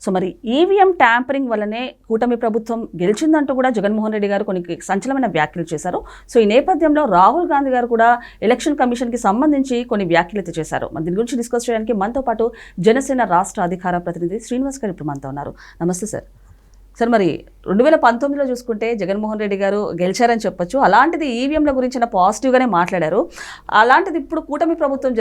So మరి EVM tampering వల్లనే కూటమి ప్రభుత్వం గెలిచిందంటూ కూడా జగన్మోహన్ రెడ్డి గారు కొన్ని సంచలనమైన వ్యాఖ్యలు చేశారు. సో ఈ నేపథ్యంలో రాహుల్ గాంధీ గారు కూడా ఎలక్షన్ కమిషన్కి సంబంధించి కొన్ని వ్యాఖ్యలు అయితే చేశారు. మన దీని గురించి డిస్కస్ చేయడానికి మనతో పాటు జనసేన రాష్ట్ర అధికార ప్రతినిధి శ్రీనివాస్ గారు ఇప్పుడు మనతో ఉన్నారు. నమస్తే సార్. సార్ మరి 2019లో చూసుకుంటే జగన్మోహన్ రెడ్డి గారు గెలిచారని చెప్పొచ్చు. అలాంటిది ఈవీఎంల గురించిన పాజిటివ్గానే మాట్లాడారు. అలాంటిది ఇప్పుడు కూటమి ప్రభుత్వం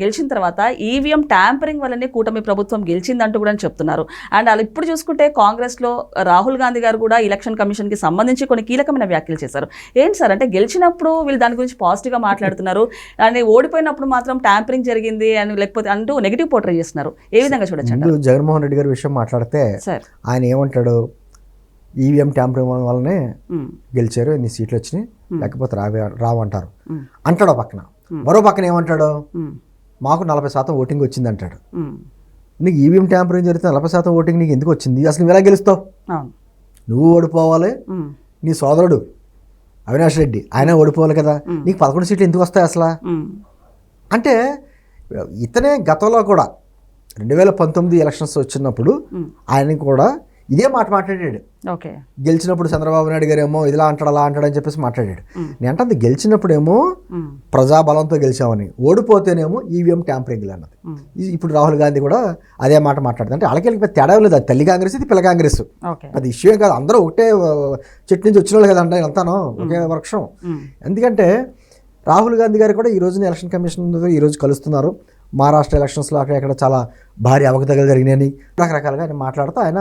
గెలిచిన తర్వాత ఈవీఎం ట్యాంపరింగ్ వల్లనే కూటమి ప్రభుత్వం గెలిచిందంటూ కూడా చెప్తున్నారు. అండ్ అలా ఇప్పుడు చూసుకుంటే కాంగ్రెస్లో రాహుల్ గాంధీ గారు కూడా ఎలక్షన్ కమిషన్కి సంబంధించి కొన్ని కీలకమైన వ్యాఖ్యలు చేశారు. ఏంటి సార్ అంటే గెలిచినప్పుడు వీళ్ళు దాని గురించి పాజిటివ్గా మాట్లాడుతున్నారు అని ఓడిపోయినప్పుడు మాత్రం ట్యాంపరింగ్ జరిగింది అని లేకపోతే అంటూ నెగిటివ్ పోర్ట్రే చేస్తున్నారు. ఏ విధంగా చూడొచ్చు? జగన్మోహన్ రెడ్డి గారి విషయం మాట్లాడితే ఆయన ఏమంటాడు, ఈవీఎం ట్యాంపరింగ్ వల్లనే గెలిచారు, ఎన్ని సీట్లు వచ్చినాయి, లేకపోతే రావంటారు అంటాడు పక్కన. మరో పక్కన ఏమంటాడు, మాకు 40% ఓటింగ్ వచ్చింది అంటాడు. నీకు ఈవీఎం ట్యాంపరింగ్ జరిగితే 40% ఓటింగ్ నీకు ఎందుకు వచ్చింది, అసలు నువ్వు ఎలా గెలుస్తావు? నువ్వు ఓడిపోవాలి, నీ సోదరుడు అవినాష్ రెడ్డి ఆయన ఓడిపోవాలి కదా, నీకు 11 సీట్లు ఎందుకు వస్తాయి అసలు అంటే? ఇతనే గతంలో కూడా 2019 ఎలక్షన్స్ వచ్చినప్పుడు ఆయన కూడా ఇదే మాట మాట్లాడాడు. గెలిచినప్పుడు చంద్రబాబు నాయుడు గారు ఏమో ఇలా అంటాడు అలా అంటాడు అని చెప్పేసి మాట్లాడాడు. నేను అంటే గెలిచినప్పుడేమో ప్రజాబలంతో గెలిచామని, ఓడిపోతేనేమో ఈవీఎం ట్యాంపరింగ్ అన్నది. ఇప్పుడు రాహుల్ గాంధీ కూడా అదే మాట మాట్లాడుతుంది. అంటే వాళ్ళకి తేడా లేదు, అది తల్లి కాంగ్రెస్, ఇది పిల్ల కాంగ్రెస్, అది ఇష్యూ కాదు. అందరూ ఒకటే చెట్టు నుంచి వచ్చిన వాళ్ళు కదంటే వెళ్తాను ఒకే వృక్షం. ఎందుకంటే రాహుల్ గాంధీ గారు కూడా ఈ రోజున ఎలక్షన్ కమిషన్ ఈరోజు కలుస్తున్నారు. మహారాష్ట్ర ఎలక్షన్స్లో అక్కడ చాలా భారీ అవకతవకలు జరిగినాయని రకరకాలుగా ఆయన మాట్లాడుతూ ఆయన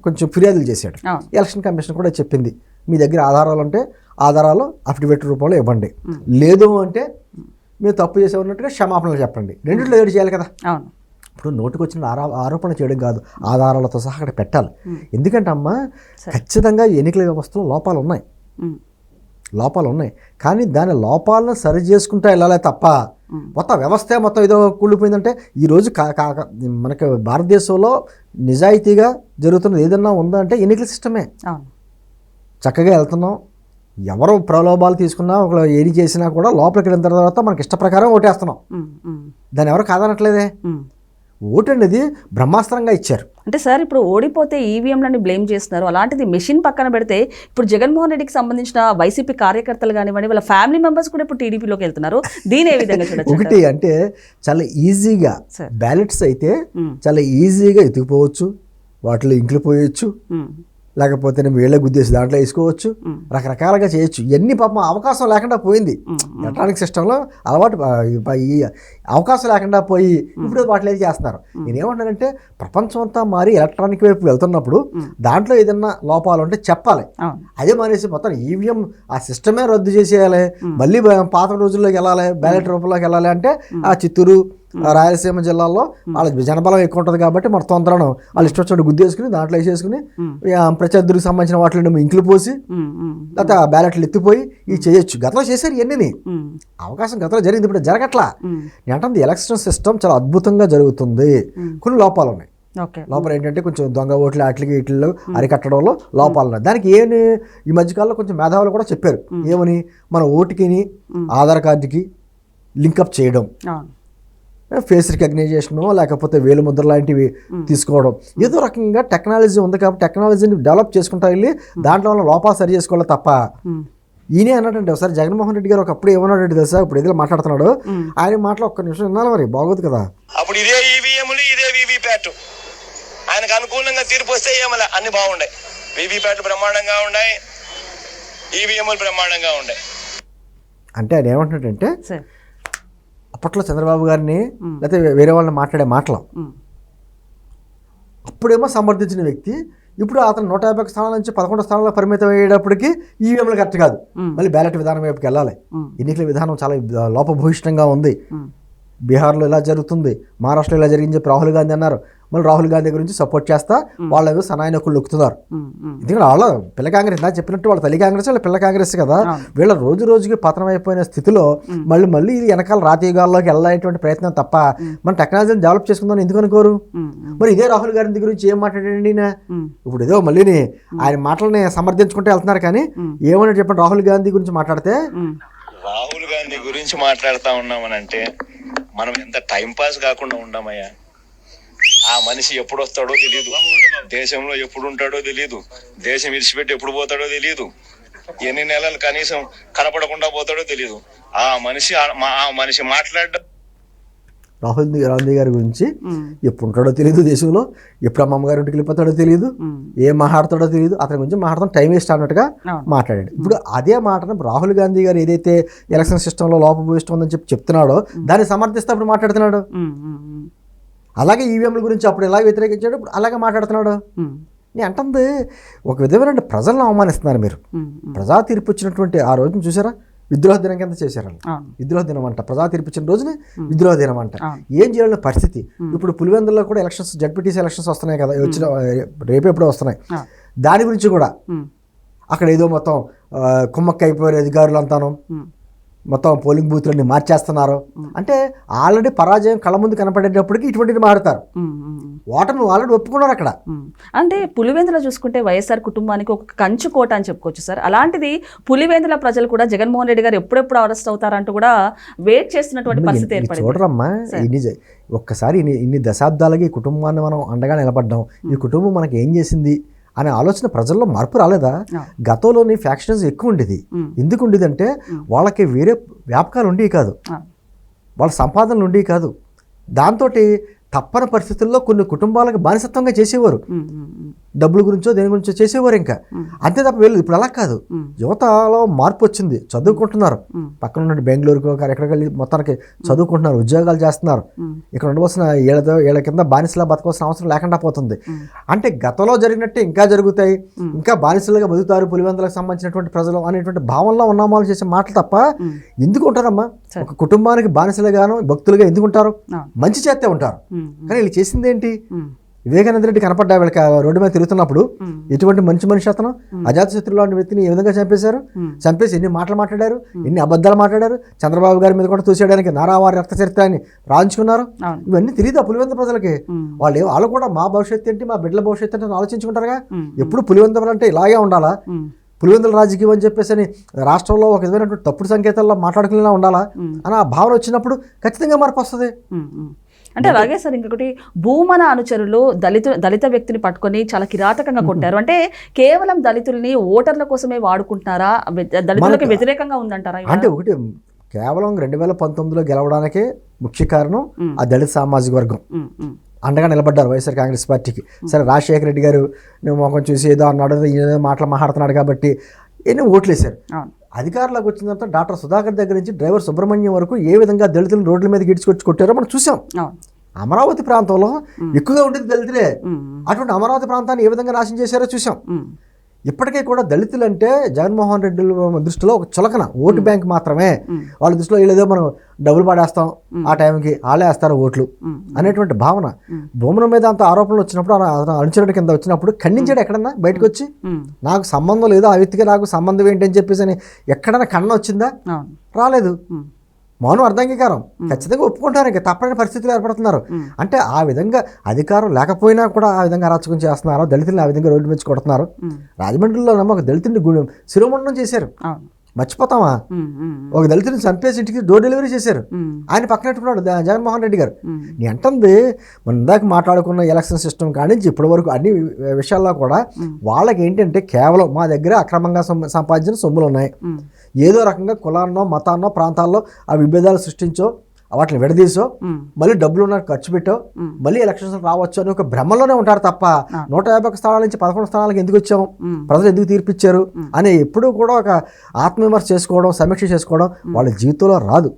కొంచెం ఫిర్యాదులు చేశాడు. ఎలక్షన్ కమిషన్ కూడా చెప్పింది, మీ దగ్గర ఆధారాలు ఉంటే ఆధారాలు అఫిడవిట్ రూపంలో ఇవ్వండి, లేదు అంటే మీరు తప్పు చేసే ఉన్నట్టుగా క్షమాపణలు చెప్పండి, రెండిట్లో ఏడు చేయాలి కదా. ఇప్పుడు నోటికి వచ్చిన ఆరోపణ చేయడం కాదు, ఆధారాలతో సహా అక్కడ పెట్టాలి. ఎందుకంటే అమ్మ ఖచ్చితంగా ఎన్నికల వ్యవస్థలో లోపాలు ఉన్నాయి, కానీ దాని లోపాలను సరి చేసుకుంటూ వెళ్ళాలి తప్ప మొత్తం వ్యవస్థ మొత్తం ఏదో కూలిపోయిందంటే. ఈరోజు మనకి భారతదేశంలో నిజాయితీగా జరుగుతున్నది ఏదన్నా ఉందా అంటే ఎన్నికల సిస్టమే. చక్కగా వెళ్తున్నాం, ఎవరు ప్రలోభాలు తీసుకున్నా ఒక ఏది చేసినా కూడా లోపలికి వెళ్ళిన తర్వాత మనకి ఇష్ట ప్రకారం ఓటేస్తున్నాం, దాన్ని ఎవరు కాదనట్లేదే. ఓటు అనేది బ్రహ్మాస్త్రంగా ఇచ్చారు. అంటే సార్ ఇప్పుడు ఓడిపోతే ఈవీఎంలని బ్లేమ్ చేస్తున్నారు. అలాంటిది మెషిన్ పక్కన పెడితే ఇప్పుడు జగన్మోహన్ రెడ్డికి సంబంధించిన వైసీపీ కార్యకర్తలు కానివ్వండి, వాళ్ళ ఫ్యామిలీ మెంబర్స్ కూడా ఇప్పుడు టీడీపీలోకి వెళ్తున్నారు. దీని ఏ విధంగా చూడొచ్చు? ఒకటి అంటే చాలా ఈజీగా బ్యాలెట్స్ అయితే చాలా ఈజీగా ఎత్తుకుపోవచ్చు, వాటిలో ఇంకిలిపోయచ్చు, లేకపోతే వీళ్ళ గుద్దేసి దాంట్లో వేసుకోవచ్చు, రకరకాలుగా చేయొచ్చు. ఇవన్నీ పాపం అవకాశం లేకుండా పోయింది. ఎలక్ట్రానిక్ సిస్టంలో అలవాటు ఈ అవకాశం లేకుండా పోయి ఇప్పుడు వాటిలో ఏది చేస్తున్నారు. నేనేమంటానంటే ప్రపంచం అంతా మారి ఎలక్ట్రానిక్ వైపు వెళ్తున్నప్పుడు దాంట్లో ఏదన్నా లోపాలు ఉంటే చెప్పాలి. అదే మానేసి మొత్తం ఈవీఎం ఆ సిస్టమే రద్దు చేసేయాలి, మళ్ళీ పాత రోజుల్లోకి వెళ్ళాలి, బ్యాలెట్ రూపంలోకి వెళ్ళాలి అంటే ఆ చిత్తూరు రాయలసీమ జిల్లాల్లో వాళ్ళ జనబలం ఎక్కువ ఉంటుంది కాబట్టి మొత్తం అందరం వాళ్ళు ఇష్టం వచ్చినట్టు గుద్దేసుకుని దాంట్లో వేసేసుకుని ప్రత్యర్థులకు సంబంధించిన వాటిలో ఇంకులు పోసి లేకపోతే బ్యాలెట్లు ఎత్తిపోయి ఇవి చేయొచ్చు. గతంలో చేశారు ఇవన్నీ, అవకాశం గతంలో జరిగింది, ఇప్పుడు జరగట్లా. అంటే ఎలక్షన్ సిస్టమ్ చాలా అద్భుతంగా జరుగుతుంది, కొన్ని లోపాలు ఉన్నాయి. లోపల ఏంటంటే కొంచెం దొంగ ఓట్లు వాటికి వీటిల్లో అరికట్టడంలో లోపాలు ఉన్నాయి. దానికి ఈ మధ్యకాలంలో కొంచెం మేధావులు కూడా చెప్పారు, ఏమని, మన ఓటుకిని ఆధార్ కార్డుకి లింకప్ చేయడం, ఫేస్ రికగ్నైజేషను లేకపోతే వేలు ముద్ర లాంటివి తీసుకోవడం, ఏదో రకంగా టెక్నాలజీ ఉంది కాబట్టి టెక్నాలజీని డెవలప్ చేసుకుంటా వెళ్ళి దాంట్లో ఉన్న లోపాలు సరి చేసుకోవాలి తప్ప. ఈయనే అన్నాడంటే ఒకసారి జగన్మోహన్ రెడ్డి గారు ఒకప్పుడు ఏమన్నాడంటే తెలుసా, ఇప్పుడు ఏదో మాట్లాడుతున్నాడు, ఆయన మాటలు ఒక్క నిమిషం వినాలి, మరి బాగోదు కదా. అప్పుడు ఇదే ఈవీఎంలు ఇదే వీవీప్యాట్ ఆయనకు అనుకూలంగా తీర్పు వస్తే ఏమలా అన్ని బాగుండాయి, వీవీప్యాట్లు బ్రహ్మాండంగా ఉన్నాయి, ఈవీఎంలు బ్రహ్మాండంగా ఉన్నాయి. అంటే ఆయన ఏమంటున్నాడంటే అప్పట్లో చంద్రబాబు గారిని లేకపోతే వేరే వాళ్ళని మాట్లాడే మాటలు అప్పుడేమో సమర్థించిన వ్యక్తి, ఇప్పుడు అతను 150 స్థానాల నుంచి 11 స్థానాలకు పరిమితం అయ్యేటప్పటికి ఈవీఎంలు కరెక్ట్ కాదు, మళ్ళీ బ్యాలెట్ విధానం వైపుకి వెళ్ళాలి. ఎన్నికల విధానం చాలా లోపభూయిష్టంగా ఉంది, బీహార్లో ఇలా జరుగుతుంది, మహారాష్ట్రలో ఇలా జరిగింది చెప్పి రాహుల్ గాంధీ అన్నారు. మళ్ళీ రాహుల్ గాంధీ గురించి సపోర్ట్ చేస్తా వాళ్ళు సనాయకులు నొక్కుతున్నారు. ఎందుకంటే వాళ్ళ పిల్ల కాంగ్రెస్ నాకు చెప్పినట్టు వాళ్ళ తల్లి కాంగ్రెస్ వాళ్ళ పిల్ల కాంగ్రెస్ కదా. వీళ్ళ రోజు రోజుకి పతనం అయిపోయిన స్థితిలో మళ్ళీ ఇది వెనకాల రాతీయుగాల్లోకి వెళ్ళేటువంటి ప్రయత్నం తప్ప మన టెక్నాలజీని డెవలప్ చేసుకుందాం ఎందుకు అనుకోరు? మరి ఇదే రాహుల్ గాంధీ గురించి ఏం మాట్లాడండి, ఇప్పుడు ఏదో మళ్ళీ ఆయన మాటలని సమర్థించుకుంటూ వెళ్తున్నారు. కానీ ఏమన్నా చెప్పండి, రాహుల్ గాంధీ గురించి మాట్లాడితే రాహుల్ గాంధీ గురించి మాట్లాడుతూ ఉన్నామనంటే మనం ఎంత టైం పాస్ కాకుండా ఉండమయ్యా. ఆ మనిషి ఎప్పుడు వస్తాడో తెలియదు, దేశంలో ఎప్పుడు ఉంటాడో తెలియదు, దేశం విడిచిపెట్టి ఎప్పుడు పోతాడో తెలియదు, ఎన్ని నెలలు కనీసం కనపడకుండా పోతాడో తెలియదు. ఆ మనిషి మాట్లాడడం రాహుల్ గాంధీ గారి గురించి ఎప్పుడు ఉంటాడో తెలియదు, దేశంలో ఎప్పుడు అమ్మమ్మ గారి ఇంటికి వెళ్ళిపోతాడో తెలియదు, ఏం మాట్లాడతాడో తెలియదు, అతని గురించి మాట్లాడడం టైం వేస్ట్ అన్నట్టుగా మాట్లాడాడు. ఇప్పుడు అదే మాటను రాహుల్ గాంధీ గారు ఏదైతే ఎలక్షన్ సిస్టంలో లోపభూయిష్టం ఉందని చెప్తున్నాడో దాన్ని సమర్థిస్తే అప్పుడు మాట్లాడుతున్నాడు. అలాగే ఈవీఎంల గురించి అప్పుడు ఎలా వ్యతిరేకించాడు, ఇప్పుడు అలాగే మాట్లాడుతున్నాడు. నేను అంటుంది ఒక విధమైన ప్రజలను అవమానిస్తున్నారు మీరు. ప్రజా తీర్పు వచ్చినటువంటి ఆ రోజున చూసారా, విద్రోహ దినం కింద చేశారు. విద్రోహ దినం అంట, ప్రజా తీర్పు ఇచ్చిన రోజునే విద్రోహ దినం అంట. ఏం చేయాలనే పరిస్థితి. ఇప్పుడు పులివెందుల్లో కూడా ఎలక్షన్స్, జడ్పీటీసీ ఎలక్షన్స్ వస్తున్నాయి కదా, వచ్చిన రేపు ఎప్పుడో వస్తున్నాయి. దాని గురించి కూడా అక్కడ ఏదో మొత్తం కుమ్మక్క అయిపోయారు అధికారులు అంతాను, మొత్తం పోలింగ్ బూత్లన్నీ మార్చేస్తున్నారు. అంటే ఆల్రెడీ పరాజయం కళ్ళ ముందు కనపడేటప్పటికి ఇటువంటిది మారుతారు. ఓటమి ఆల్రెడీ ఒప్పుకున్నారు అక్కడ. అంటే పులివెందుల చూసుకుంటే వైఎస్ఆర్ కుటుంబానికి ఒక కంచు కోట అని చెప్పుకోవచ్చు సార్. అలాంటిది పులివెందుల ప్రజలు కూడా జగన్మోహన్ రెడ్డి గారు ఎప్పుడెప్పుడు అరెస్ట్ అవుతారంటూ కూడా వెయిట్ చేస్తున్నటువంటి పరిస్థితి ఏర్పడింది. చూడరమ్మా, ఒక్కసారి ఇన్ని దశాబ్దాలకి ఈ కుటుంబాన్ని మనం అండగా నిలబడ్డాం, ఈ కుటుంబం మనకి ఏం చేసింది అనే ఆలోచన ప్రజల్లో మార్పు రాలేదా? గతంలోని ఫ్యాక్షన్స్ ఎక్కువ ఉండేది. ఎందుకు ఉండేది అంటే వాళ్ళకి వేరే వ్యాపకాలు ఉండేవి కాదు, వాళ్ళ సంపాదనలు ఉండేవి కాదు. దాంతో తప్పని పరిస్థితుల్లో కొన్ని కుటుంబాలకు బానిసత్వంగా చేసేవారు. డబ్బుల గురించో దేని గురించో చేసేవారు. ఇంకా అంతే తప్ప వీళ్ళు ఇప్పుడు అలా కాదు. యువతలో మార్పు వచ్చింది, చదువుకుంటున్నారు. పక్కన ఉన్న బెంగళూరుకు ఎక్కడికి వెళ్ళి మొత్తానికి చదువుకుంటున్నారు, ఉద్యోగాలు చేస్తున్నారు. ఇక్కడ ఉండవలసిన ఏళ్ళ కింద బానిసలా బతకవలసిన అవసరం లేకుండా పోతుంది. అంటే గతంలో జరిగినట్టే ఇంకా జరుగుతాయి, ఇంకా బానిసలుగా బతుకుతారు పులివెందులకు సంబంధించినటువంటి ప్రజలు అనేటువంటి భావనలో ఉన్నామాలు చేసే మాటలు తప్ప ఎందుకు ఉంటారమ్మా? ఒక కుటుంబానికి బానిసలుగాను భక్తులుగా ఎందుకు ఉంటారు? మంచి చేస్తే ఉంటారు. కానీ వీళ్ళు చేసింది ఏంటి? వివేకానంద రెడ్డి కనపడ్డా వీళ్ళకి రోడ్డు మీద తిరుగుతున్నప్పుడు ఎటువంటి మనిషి అతను అజాతశత్రువు లాంటి వ్యక్తిని ఏ విధంగా చంపేశారు, చంపేసి ఎన్ని మాటలు మాట్లాడారు, ఎన్ని అబద్ధాలు మాట్లాడారు, చంద్రబాబు గారి మీద కూడా తోసేయడానికి నారావారి రక్త చరిత్రాన్ని రాయించుకున్నారు. ఇవన్నీ తెలియదు ఆ పులివెందుల ప్రజలకి. వాళ్ళు కూడా మా భవిష్యత్తు ఏంటి, మా బిడ్డల భవిష్యత్తు ఏంటి అని ఆలోచించుకుంటారుగా. ఎప్పుడు పులివెందులు అంటే ఇలాగే ఉండాలా, పులివెందుల రాజకీయం అని చెప్పేసి రాష్ట్రంలో ఒక విధమైనటువంటి తప్పుడు సంకేతాల్లో మాట్లాడుకునేలా ఉండాలా అని ఆ భావన వచ్చినప్పుడు ఖచ్చితంగా మార్పు వస్తుంది. అంటే అలాగే సార్, ఇంకొకటి భూమన అనుచరులు దళిత వ్యక్తిని పట్టుకొని చాలా కిరాతకంగా కొట్టారు. అంటే కేవలం దళితుల్ని ఓటర్ల కోసమే వాడుకుంటున్నారా, దళితులకు వ్యతిరేకంగా ఉందంటారా? అంటే ఒకటి కేవలం 2019లో గెలవడానికే ముఖ్య కారణం ఆ దళిత సామాజిక వర్గం అండగా నిలబడ్డారు వైఎస్ఆర్ కాంగ్రెస్ పార్టీకి. సరే, రాజశేఖర రెడ్డి గారు నువ్వు మొఖం చూసి ఏదో అన్నాడు, ఏదో మాటలు మాట్లాడుతున్నాడు కాబట్టి ఎన్నో ఓట్లు వేశారు. అధికారంలోకి వచ్చిన తర్వాత డాక్టర్ సుధాకర్ దగ్గర నుంచి డ్రైవర్ సుబ్రహ్మణ్యం వరకు ఏ విధంగా దళితులను రోడ్ల మీద గిడ్చుకొచ్చి కొట్టారో మనం చూసాం. అమరావతి ప్రాంతంలో ఎక్కువగా ఉండేది దళితులే. అటువంటి అమరావతి ప్రాంతాన్ని ఏ విధంగా నాశనం చేశారో చూసాం. ఇప్పటికే కూడా దళితులు అంటే జగన్మోహన్ రెడ్డి దృష్టిలో ఒక చులకన, ఓటు బ్యాంక్ మాత్రమే. వాళ్ళ దృష్టిలో ఏదో మనం డబ్బులు పడేస్తాం, ఆ టైంకి వాళ్ళే వేస్తారు ఓట్లు అనేటువంటి భావన. భూముల మీద అంత ఆరోపణలు వచ్చినప్పుడు, అనుచరుడి కింద వచ్చినప్పుడు ఖండించాడు ఎక్కడన్నా బయటకు వచ్చి? నాకు సంబంధం లేదు, ఆ వ్యక్తికి నాకు సంబంధం ఏంటి అని చెప్పేసి అని ఎక్కడన్నా ఖండన వచ్చిందా? రాలేదు. మౌనం అర్ధాంగీకారం. ఖచ్చితంగా ఒప్పుకుంటారు, ఇంకా తప్పని పరిస్థితులు ఏర్పడుతున్నారు. అంటే ఆ విధంగా అధికారం లేకపోయినా కూడా ఆ విధంగా అరాచకం చేస్తున్నారు, దళితులను ఆ విధంగా రోడ్డు మీద కొడుతున్నారు. రాజమండ్రిలో ఒక దళితుడిని శిరోమండనం చేశారు, మర్చిపోతామా? ఒక దళితుడిని చంపేసి ఇంటికి డోర్ డెలివరీ చేశారు. ఆయన పక్కన పెట్టుకున్నాడు జగన్మోహన్ రెడ్డి గారు. నీ అంటుంది మన ఇందాక మాట్లాడుకున్న ఎలక్షన్ సిస్టమ్ కానించి ఇప్పటి వరకు అన్ని విషయాల్లో కూడా వాళ్ళకి ఏంటంటే కేవలం మా దగ్గర అక్రమంగా సంపాదించిన సొమ్ములు ఉన్నాయి, ఏదో రకంగా కులాన్నో మతాన్నో ప్రాంతాల్లో ఆ విభేదాలు సృష్టించో వాటిని విడదీసో మళ్ళీ డబ్బులు ఉన్న ఖర్చు పెట్టో మళ్ళీ ఎలక్షన్స్ రావచ్చు అని ఒక భ్రమలోనే ఉంటారు తప్ప 151 స్థానాల నుంచి 11 స్థానాలకు ఎందుకు వచ్చాము, ప్రజలు ఎందుకు తీర్పిచ్చారు అని ఎప్పుడూ కూడా ఒక ఆత్మవిమర్శ చేసుకోవడం, సమీక్ష చేసుకోవడం వాళ్ళ జీవితంలో రాదు.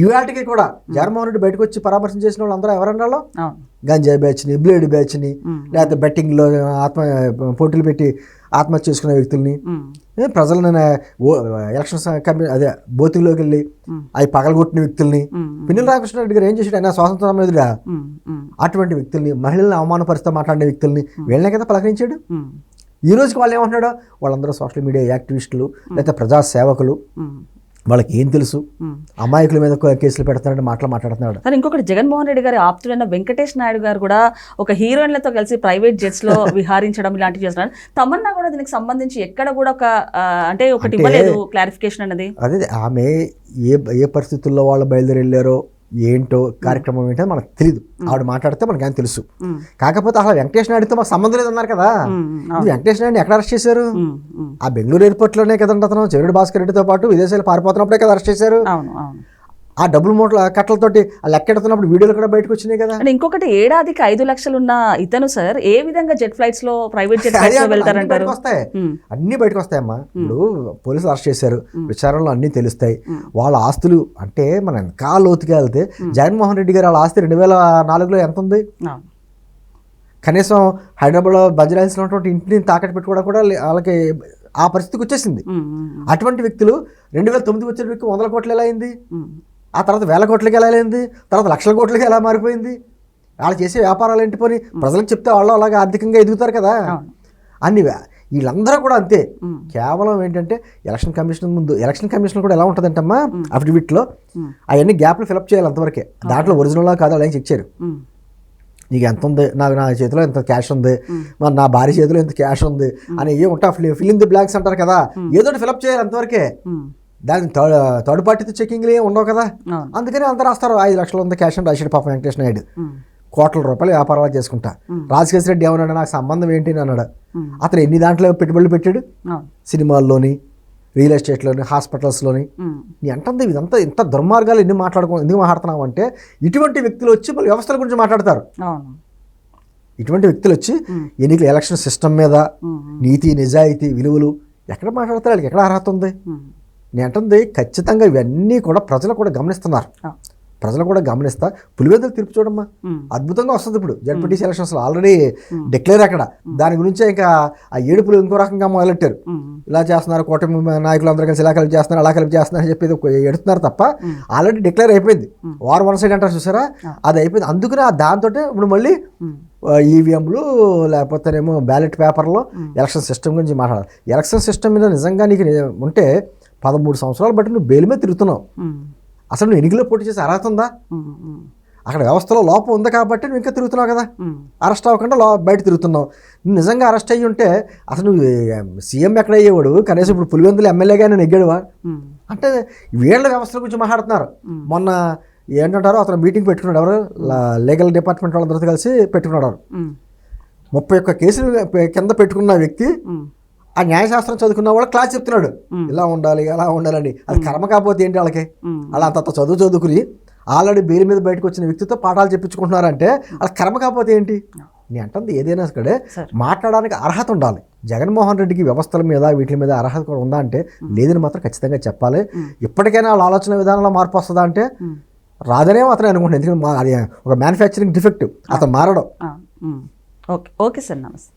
ఇవాటికి కూడా జగన్మోహన్ రెడ్డి బయటకు వచ్చి పరామర్శం చేసిన వాళ్ళు అందరూ ఎవరన్నా గంజాయి బ్యాచ్ని, బ్లేడ్ బ్యాచ్ని, లేకపోతే బెట్టింగ్లో పోటీలు పెట్టి ఆత్మహత్య చేసుకునే వ్యక్తుల్ని, ప్రజలను ఎలక్షన్స్ అదే బోతిలోకి వెళ్ళి అవి పగలగొట్టిన వ్యక్తుల్ని, పిన్నెల రామకృష్ణారెడ్డి గారు ఏం చేశాడు? ఆయన స్వాతంత్ర సమేతుడా అటువంటి వ్యక్తుల్ని, మహిళలను అవమానపరిస్తూ మాట్లాడే వ్యక్తుల్ని వీళ్ళనే కదా పలకరించాడు. ఈ రోజుకి వాళ్ళు ఏమంటున్నాడు? వాళ్ళందరూ సోషల్ మీడియా యాక్టివిస్టులు, లేకపోతే ప్రజా సేవకులు, వాళ్ళకి ఏం తెలుసు, అమాయకుల మీద కేసులు పెడుతున్నాడు, మాట్లాడుతున్నాడు. సరే, ఇంకొకటి జగన్మోహన్ రెడ్డి గారి ఆప్తుడైన వెంకటేష్ నాయుడు గారు కూడా ఒక హీరోయిన్లతో కలిసి ప్రైవేట్ జెట్స్ లో విహారించడం ఇలాంటివి చేస్తున్నారు. తమన్నా కూడా దీనికి సంబంధించి ఎక్కడ కూడా ఒక అంటే ఒకటి ఇవ్వలేదు క్లారిఫికేషన్ అనేది. అదే ఆమె ఏ పరిస్థితుల్లో వాళ్ళు బయలుదేరి వెళ్ళారో, ఏంటో కార్యక్రమం ఏంటో మనకు తెలియదు. ఆవిడ మాట్లాడితే మనకు ఆయన తెలుసు. కాకపోతే అసలు వెంకటేష్ నాయుడుతో మాకు సంబంధం లేదన్నారు కదా. ఇది వెంకటేష్ నాయుడు ఎక్కడ అరెస్ట్ చేశారు? ఆ బెంగళూరు ఎయిర్పోర్ట్లోనే కదండి. అతను చెవిరెడ్డి భాస్కర్ రెడ్డితో పాటు విదేశాలు పారిపోతున్నప్పుడే కదా అరెస్ట్ చేశారు. ఆ డబ్బులు మూటల కట్టలతోటి ఆ లెక్కెడుతున్నప్పుడు వీడియోలు కూడా బయటకు వచ్చినాయి కదా. అంటే ఇంకొకటి ఏడాదికి 5 లక్షలు ఉన్న ఇతను సార్ ఏ విధంగా జెట్ ఫ్లైట్స్ లో ప్రైవేట్ జెట్ ఫ్లైట్స్ లో వెళ్తారంటారు? అన్ని బయటకు వస్తాయమ్మా. ఇప్పుడు పోలీసులు అరెస్ట్ చేశారు, విచారణలో అన్ని తెలుస్తాయి. వాళ్ళ ఆస్తులు అంటే మనం ఇంకా లోతుగా వెళ్తే జగన్మోహన్ రెడ్డి గారు వాళ్ళ ఆస్తి 2004లో ఎంత ఉంది? కనీసం హైదరాబాద్లో బంజారాహిల్స్లో ఉన్నటువంటి ఇంటిని తాకట్టు పెట్టుకోవడం కూడా వాళ్ళకి ఆ పరిస్థితికి వచ్చేసింది. అటువంటి వ్యక్తులు 2009 వచ్చిన వ్యక్తి 100 కోట్లు ఎలా అయింది? ఆ తర్వాత 1000 కోట్లకి ఎలా అయింది? తర్వాత 1,00,000 కోట్లకి ఎలా మారిపోయింది? వాళ్ళు చేసే వ్యాపారాలు ఏంటి పోని ప్రజలకు చెప్తే వాళ్ళు అలాగే ఆర్థికంగా ఎదుగుతారు కదా. అన్ని వీళ్ళందరూ కూడా అంతే. కేవలం ఏంటంటే ఎలక్షన్ కమిషన్ కూడా ఎలా ఉంటుందంటమ్మా, అఫిడవిట్లో అవన్నీ గ్యాప్లు ఫిలప్ చేయాలి అంతవరకే. దాంట్లో ఒరిజినల్లా కాదు అలా చెక్ చేయరు. నీకు ఎంత ఉంది, నా చేతిలో ఎంత క్యాష్ ఉంది, మరి నా భార్య చేతిలో ఎంత క్యాష్ ఉంది అని ఏ ఉంటా ఫిల్ ఇన్ ది బ్లాంక్స్ అంటారు కదా, ఏదో ఫిలప్ చేయాలి అంతవరకే. దాని థర్డ్ పార్టీతో చెకింగ్లు ఏమి ఉండవు కదా. అందుకని అంతా రాస్తారు 5 లక్షలు ఉంది క్యాష్ అని రాశాడు పాపం వెంకటేష్ నాయుడు. కోట్ల రూపాయలు వ్యాపారాలు చేసుకుంటా. రాజకేశ్ రెడ్డి ఏమన్నాడు, నాకు సంబంధం ఏంటి అని అన్నాడు. అతను ఎన్ని దాంట్లో పెట్టుబడులు పెట్టాడు? సినిమాల్లోని, రియల్ ఎస్టేట్లోని, హాస్పిటల్స్లోని. నీ అంటుంది ఇదంతా ఇంత దుర్మార్గాలు ఎందుకు మాట్లాడుతున్నావు అంటే ఇటువంటి వ్యక్తులు వచ్చి మళ్ళీ వ్యవస్థల గురించి మాట్లాడతారు. ఇటువంటి వ్యక్తులు వచ్చి ఎన్నికల ఎలక్షన్ సిస్టమ్ మీద, నీతి నిజాయితీ విలువలు ఎక్కడ మాట్లాడతారు? వాళ్ళకి ఎక్కడ అర్హత ఉంది? నేను అంటుంది ఖచ్చితంగా ఇవన్నీ కూడా ప్రజలు కూడా గమనిస్తున్నారు. ప్రజలు కూడా గమనిస్తా పులివెందుల తీర్పు చూడమ్మా, అద్భుతంగా వస్తుంది. ఇప్పుడు జడ్పీటీసీ ఎలక్షన్స్లో ఆల్రెడీ డిక్లేర్ అక్కడ. దాని గురించే ఇంకా ఆ ఏడుపులు ఇంకో రకంగా మొదలెట్టారు. ఇలా చేస్తున్నారు, కూటమి నాయకులు అందరూ కలిసి ఇలా కలిపి చేస్తున్నారు, అలా కలిపి చేస్తున్నారు అని చెప్పి ఎడుతున్నారు తప్ప ఆల్రెడీ డిక్లేర్ అయిపోయింది. వార్ వన్ సైడ్ అంటారు చూసారా, అది అయిపోయింది. అందుకనే దాంతో ఇప్పుడు మళ్ళీ ఈవీఎంలు లేకపోతేనేమో బ్యాలెట్ పేపర్లో ఎలక్షన్ సిస్టమ్ గురించి మాట్లాడాలి. ఎలక్షన్ సిస్టమ్ మీద నిజంగా నీకు ఉంటే 13 సంవత్సరాలు బట్టి నువ్వు బెయిల్ మీద తిరుగుతున్నావు. అసలు నువ్వు ఎన్నికల్లో పోటీ చేసి అర్హత ఉందా? అక్కడ వ్యవస్థలో లోపం ఉంది కాబట్టి నువ్వు ఇంకా తిరుగుతున్నావు కదా. అరెస్ట్ అవ్వకుండా బయట తిరుగుతున్నావు. నువ్వు నిజంగా అరెస్ట్ అయ్యి ఉంటే అసలు నువ్వు సీఎం ఎక్కడ అయ్యేవాడు? కనీసం ఇప్పుడు పులివెందులు ఎమ్మెల్యేగా నేను నెగ్గాడువా? అంటే వీళ్ళ వ్యవస్థల గురించి మాట్లాడుతున్నారు. మొన్న ఏంటంటారు, అతను మీటింగ్ పెట్టుకున్నాడు, ఎవరు లీగల్ డిపార్ట్మెంట్ వాళ్ళందరితో కలిసి పెట్టుకున్నాడు. 31 కేసులు కింద పెట్టుకున్న వ్యక్తి ఆ న్యాయశాస్త్రం చదువుకున్న వాళ్ళు క్లాస్ చెప్తున్నాడు, ఇలా ఉండాలి అలా ఉండాలని. అది కర్మ కాకపోతే ఏంటి వాళ్ళకి? అలా అంత చదువుకుని ఆల్రెడీ బెయిల్ మీద బయటకు వచ్చిన వ్యక్తితో పాఠాలు చెప్పించుకుంటున్నారంటే వాళ్ళ కర్మ కాకపోతే ఏంటి? నేను అంటుంది ఏదైనా సరే మాట్లాడడానికి అర్హత ఉండాలి. జగన్మోహన్ రెడ్డికి వ్యవస్థల మీద వీటి మీద అర్హత కూడా ఉందా అంటే లేదని మాత్రం ఖచ్చితంగా చెప్పాలి. ఇప్పటికైనా వాళ్ళ ఆలోచన విధానంలో మార్పు వస్తుందా అంటే రాదనేమో అతనే అనుకుంటున్నాను. ఎందుకంటే అది ఒక మ్యానుఫ్యాక్చరింగ్ డిఫెక్ట్, అతను మారడం. ఓకే సార్, నమస్తే.